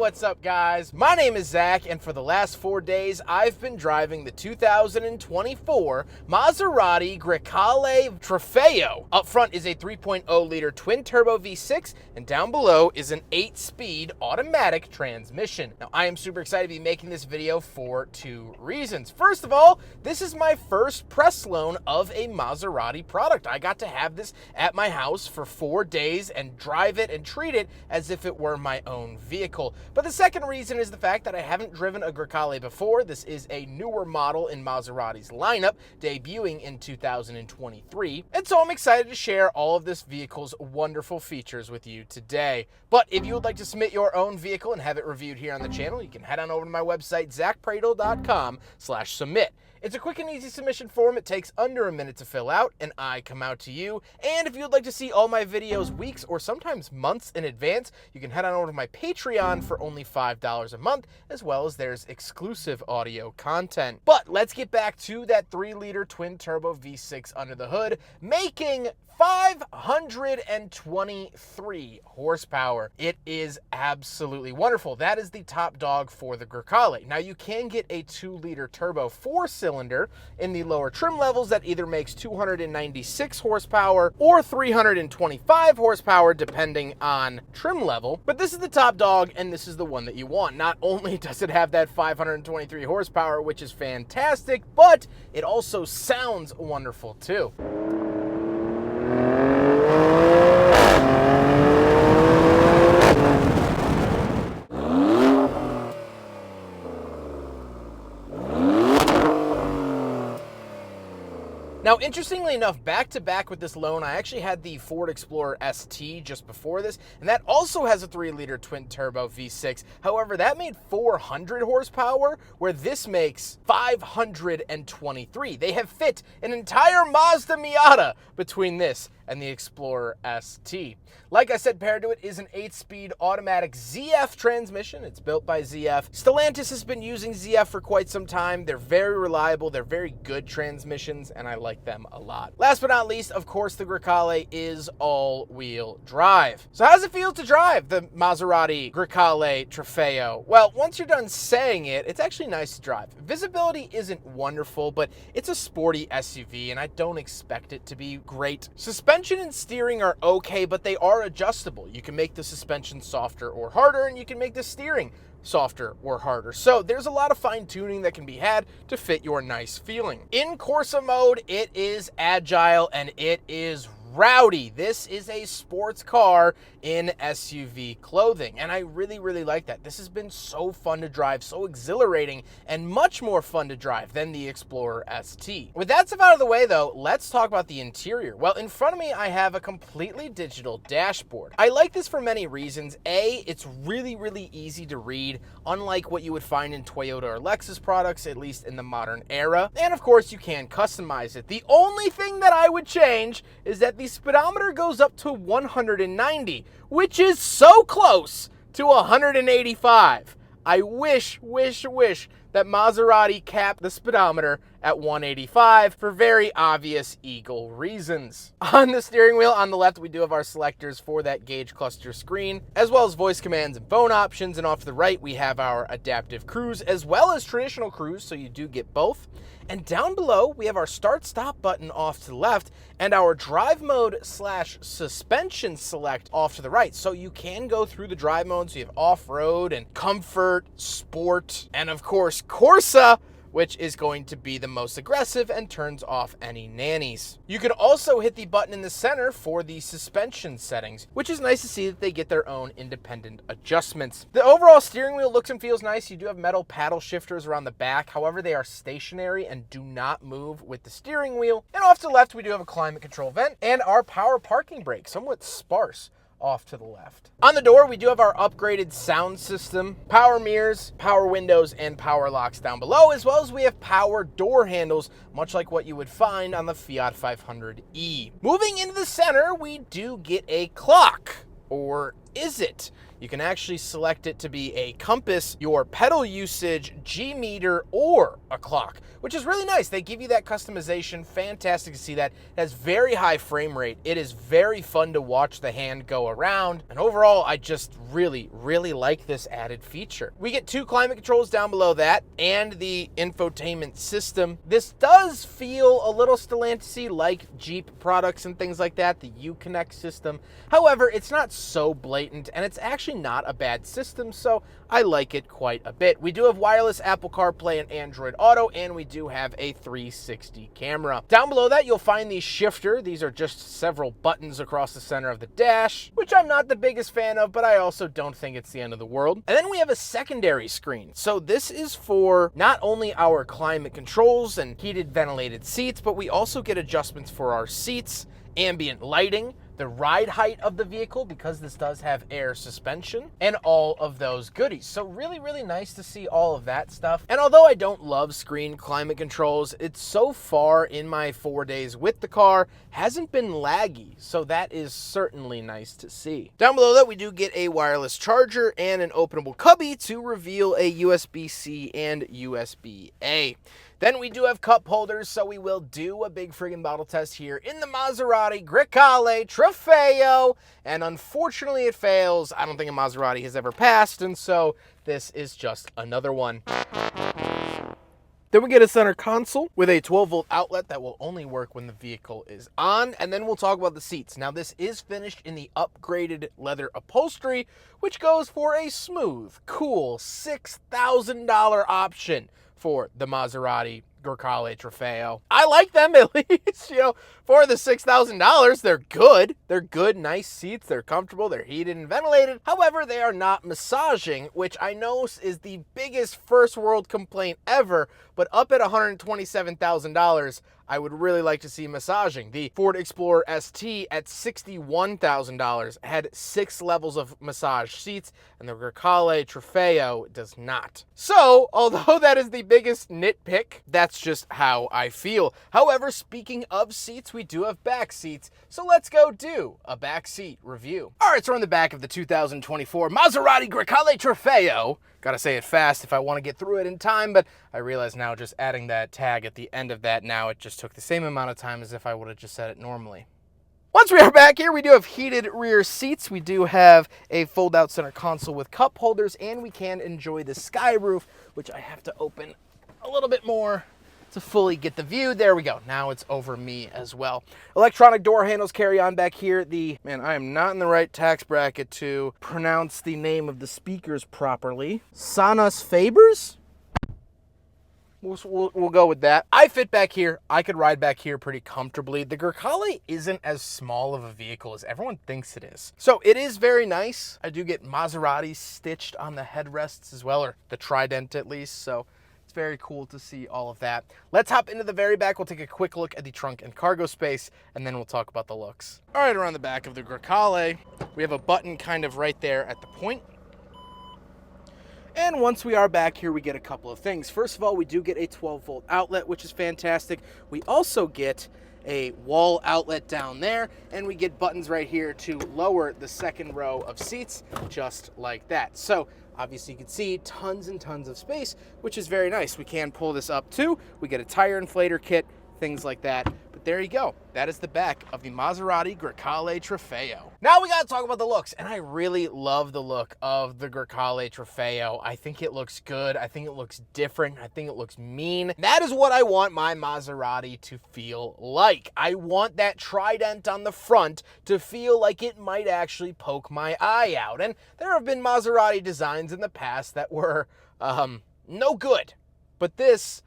what's up guys? My name is Zach, and for the last 4 days, I've been driving the 2024 Maserati Grecale Trofeo. Up front is a 3.0 liter twin turbo V6, and down below is an 8-speed automatic transmission. Now, I am super excited to be making this video for 2 reasons. First of all, this is my first press loan of a Maserati product. I got to have this at my house for 4 days and drive it and treat it as if it were my own vehicle. But the second reason is the fact that I haven't driven a Grecale before. This is a newer model in Maserati's lineup, debuting in 2023. And so I'm excited to share all of this vehicle's wonderful features with you today. But if you would like to submit your own vehicle and have it reviewed here on the channel, you can head on over to my website, zackpradel.com/submit. It's a quick and easy submission form. It takes under a minute to fill out, and I come out to you. And if you'd like to see all my videos weeks or sometimes months in advance, you can head on over to my Patreon for only $5 a month, as well as there's exclusive audio content. But let's get back to that 3-liter twin-turbo V6 under the hood, making 523 horsepower. It is absolutely wonderful. That is the top dog for the Grecale. Now, you can get a 2-liter turbo 4-cylinder in the lower trim levels that either makes 296 horsepower or 325 horsepower, depending on trim level. But this is the top dog, and this is the one that you want. Not only does it have that 523 horsepower, which is fantastic, but it also sounds wonderful too. Now, interestingly enough, back-to-back with this loan, I actually had the Ford Explorer ST just before this, and that also has a 3-liter twin-turbo V6. However, that made 400 horsepower, where this makes 523. They have fit an entire Mazda Miata between this and the Explorer ST. Like I said, paired to it is an 8-speed automatic ZF transmission. It's built by ZF. Stellantis has been using ZF for quite some time. They're very reliable. They're very good transmissions, and I like them a lot. Last but not least, of course, the Grecale is all-wheel drive. So how does it feel to drive the Maserati Grecale Trofeo? Well, once you're done saying it, it's actually nice to drive. Visibility isn't wonderful, but it's a sporty SUV, and I don't expect it to be great. Suspension and steering are okay, but they are adjustable. You can make the suspension softer or harder, and you can make the steering softer or harder. So there's a lot of fine tuning that can be had to fit your nice feeling. In Corsa mode, it is agile and it is rowdy. This is a sports car in SUV clothing, and I really like that. This has been so fun to drive, so exhilarating, and much more fun to drive than the Explorer ST. With that stuff out of the way though, let's talk about the interior. Well, in front of me I have a completely digital dashboard. I like this for many reasons. A, it's really easy to read, unlike what you would find in Toyota or Lexus products, at least in the modern era. And of course, you can customize it. The only thing that I would change is that the speedometer goes up to 190, which is so close to 185. I wish that Maserati capped the speedometer at 185 for very obvious Eagle reasons. On the steering wheel on the left, we do have our selectors for that gauge cluster screen, as well as voice commands and phone options. And off to the right, we have our adaptive cruise as well as traditional cruise, so you do get both. And down below, we have our start-stop button off to the left and our drive mode / suspension select off to the right. So you can go through the drive modes. So you have off-road and comfort, sport, and of course, Corsa, which is going to be the most aggressive and turns off any nannies. You can also hit the button in the center for the suspension settings, which is nice to see that they get their own independent adjustments. The overall steering wheel looks and feels nice. You do have metal paddle shifters around the back. However, they are stationary and do not move with the steering wheel. And off to the left, we do have a climate control vent and our power parking brake, somewhat sparse off to the left. On the door, we do have our upgraded sound system, power mirrors, power windows, and power locks down below, as well as we have power door handles, much like what you would find on the Fiat 500e. Moving into the center, we do get a clock. Or is it? you can actually select it to be a compass, your pedal usage, G meter, or a clock, which is really nice. They give you that customization. Fantastic to see that. It has very high frame rate. It is very fun to watch the hand go around. And overall, I just really like this added feature. We get 2 climate controls down below that and the infotainment system. This does feel a little Stellantis-y like Jeep products and things like that, the Uconnect system. However, it's not so blatant, and it's actually not a bad system, so I like it quite a bit. We do have wireless Apple CarPlay and Android Auto, and we do have a 360 camera. Down below that, you'll find the shifter. These are just several buttons across the center of the dash, which I'm not the biggest fan of, but I also don't think it's the end of the world. And then we have a secondary screen. So this is for not only our climate controls and heated ventilated seats, but we also get adjustments for our seats, ambient lighting, the ride height of the vehicle, because this does have air suspension, and all of those goodies. So really nice to see all of that stuff. And although I don't love screen climate controls, it's so far in my 4 days with the car hasn't been laggy. So that is certainly nice to see. Down below that, we do get a wireless charger and an openable cubby to reveal a USB-C and USB-A. Then we do have cup holders, so we will do a big friggin' bottle test here in the Maserati Grecale Trofeo, and unfortunately it fails. I don't think a Maserati has ever passed, and so this is just another one. Then we get a center console with a 12-volt outlet that will only work when the vehicle is on, and then we'll talk about the seats. Now, this is finished in the upgraded leather upholstery, which goes for a smooth, cool $6,000 option for the Maserati Grecale Trofeo. I like them, at least, for the $6,000, they're good. They're good, nice seats. They're comfortable. They're heated and ventilated. However, they are not massaging, which I know is the biggest first world complaint ever, but up at $127,000, I would really like to see massaging. The Ford Explorer ST at $61,000 had 6 levels of massage seats, and the Grecale Trofeo does not. So, although that is the biggest nitpick, that's just how I feel. However, speaking of seats, we do have back seats, so let's go do a back seat review. All right, so we're in the back of the 2024 Maserati Grecale Trofeo. Gotta say it fast if I want to get through it in time, but I realize now just adding that tag at the end of that now, it just took the same amount of time as if I would have just said it normally. Once we are back here, we do have heated rear seats. We do have a fold-out center console with cup holders, and we can enjoy the sky roof, which I have to open a little bit more to fully get the view. There we go. Now it's over me as well. Electronic door handles carry on back here. I am not in the right tax bracket to pronounce the name of the speakers properly. Sonos Fabers? We'll go with that. I fit back here. I could ride back here pretty comfortably. The Grecale isn't as small of a vehicle as everyone thinks it is. So it is very nice. I do get Maserati stitched on the headrests as well, or the trident at least. So it's very cool to see all of that. Let's hop into the very back. We'll take a quick look at the trunk and cargo space, and then we'll talk about the looks. All right, around the back of the Grecale, we have a button kind of right there at the point. And once we are back here, we get a couple of things. First of all, we do get a 12-volt outlet, which is fantastic. We also get a wall outlet down there, and we get buttons right here to lower the second row of seats, just like that. So obviously you can see tons and tons of space, which is very nice. We can pull this up too. We get a tire inflator kit, things like that. But there you go. That is the back of the Maserati Grecale Trofeo. Now we got to talk about the looks, and I really love the look of the Grecale Trofeo. I think it looks good. I think it looks different. I think it looks mean. That is what I want my Maserati to feel like. I want that trident on the front to feel like it might actually poke my eye out. And there have been Maserati designs in the past that were no good. But this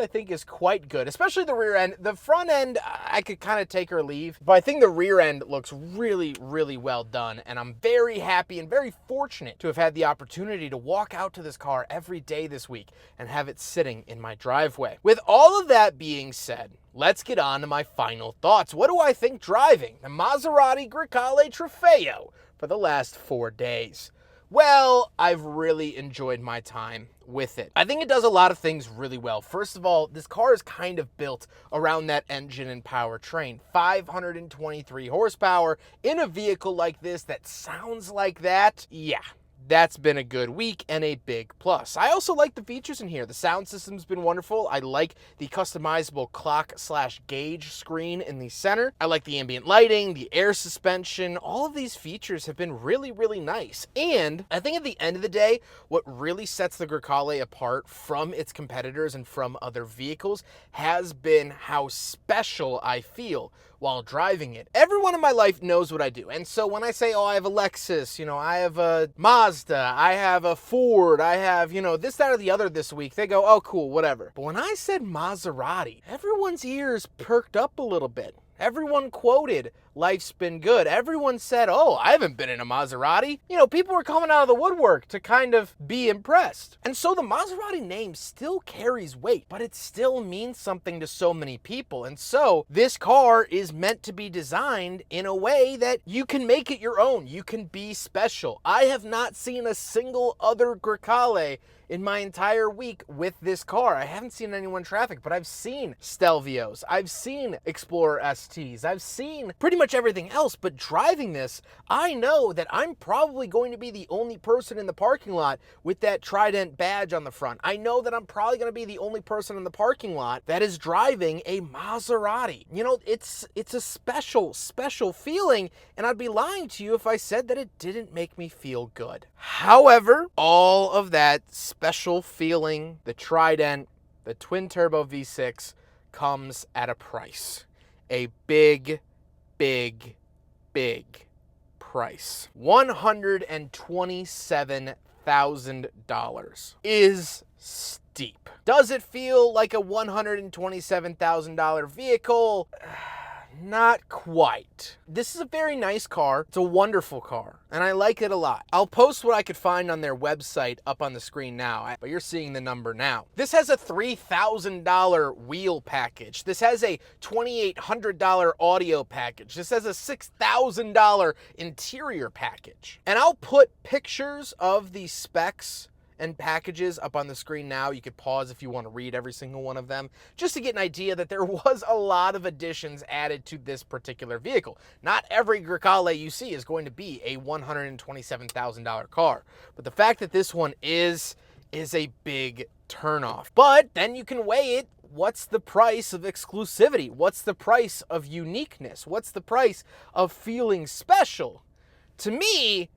I think is quite good, especially the rear end. The front end, I could kind of take or leave, but I think the rear end looks really well done, and I'm very happy and very fortunate to have had the opportunity to walk out to this car every day this week and have it sitting in my driveway. With all of that being said, let's get on to my final thoughts. What do I think driving the Maserati Grecale Trofeo for the last 4 days? Well, I've really enjoyed my time with it. I think it does a lot of things really well. First of all, this car is kind of built around that engine and powertrain. 523 horsepower in a vehicle like this that sounds like that. Yeah. That's been a good week and a big plus. I also like the features in here. The sound system's been wonderful. I like the customizable clock/gauge screen in the center. I like the ambient lighting, the air suspension. All of these features have been really, really nice. And I think at the end of the day, what really sets the Grecale apart from its competitors and from other vehicles has been how special I feel while driving it. Everyone in my life knows what I do. And so when I say, oh, I have a Lexus, I have a Mazda, I have a Ford, I have, this, that, or the other this week, they go, oh, cool, whatever. But when I said Maserati, everyone's ears perked up a little bit. Everyone quoted, life's been good. Everyone said, oh, I haven't been in a Maserati. People were coming out of the woodwork to kind of be impressed. And so the Maserati name still carries weight, but it still means something to so many people. And so this car is meant to be designed in a way that you can make it your own. You can be special. I have not seen a single other Grecale in my entire week with this car. I haven't seen anyone in traffic, but I've seen Stelvios, I've seen Explorer STs, I've seen pretty much everything else, but driving this, I know that I'm probably going to be the only person in the parking lot with that Trident badge on the front. I know that I'm probably going to be the only person in the parking lot that is driving a Maserati. It's a special, special feeling, and I'd be lying to you if I said that it didn't make me feel good. However, all of that special feeling, the Trident, the twin turbo V6 comes at a price. A big, big, big price. $127,000 is steep. Does it feel like a $127,000 vehicle? Not quite. This is a very nice car. It's a wonderful car, and I like it a lot. I'll post what I could find on their website up on the screen now, but you're seeing the number now. This has a $3,000 wheel package. This has a $2,800 audio package. This has a $6,000 interior package. And I'll put pictures of the specs and packages up on the screen now. You could pause if you want to read every single one of them, just to get an idea that there was a lot of additions added to this particular vehicle. Not every Grecale you see is going to be a $127,000 car, but the fact that this one is a big turnoff. But then you can weigh it. What's the price of exclusivity? What's the price of uniqueness? What's the price of feeling special? To me,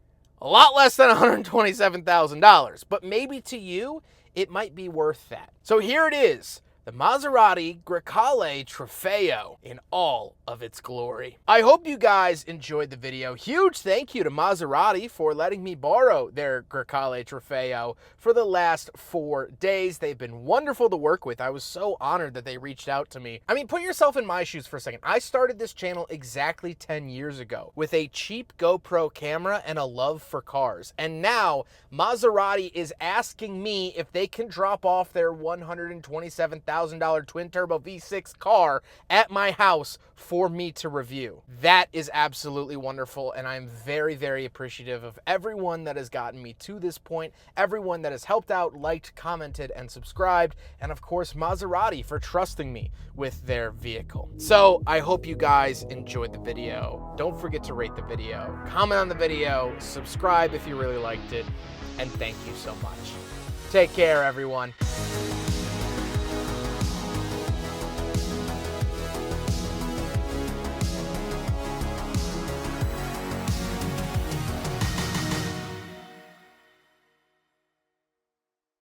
a lot less than $127,000, but maybe to you, it might be worth that. So here it is, the Maserati Grecale Trofeo in all of its glory. I hope you guys enjoyed the video. Huge thank you to Maserati for letting me borrow their Grecale Trofeo for the last 4 days. They've been wonderful to work with. I was so honored that they reached out to me. I mean, put yourself in my shoes for a second. I started this channel exactly 10 years ago with a cheap GoPro camera and a love for cars. And now Maserati is asking me if they can drop off their $127,000 twin turbo V6 car at my house for me to review. That is absolutely wonderful, and I'm very, very appreciative of everyone that has gotten me to this point, everyone that has helped out, liked, commented, and subscribed, and of course Maserati for trusting me with their vehicle. So I hope you guys enjoyed the video. Don't forget to rate the video, comment on the video, subscribe if you really liked it, and thank you so much. Take care, everyone.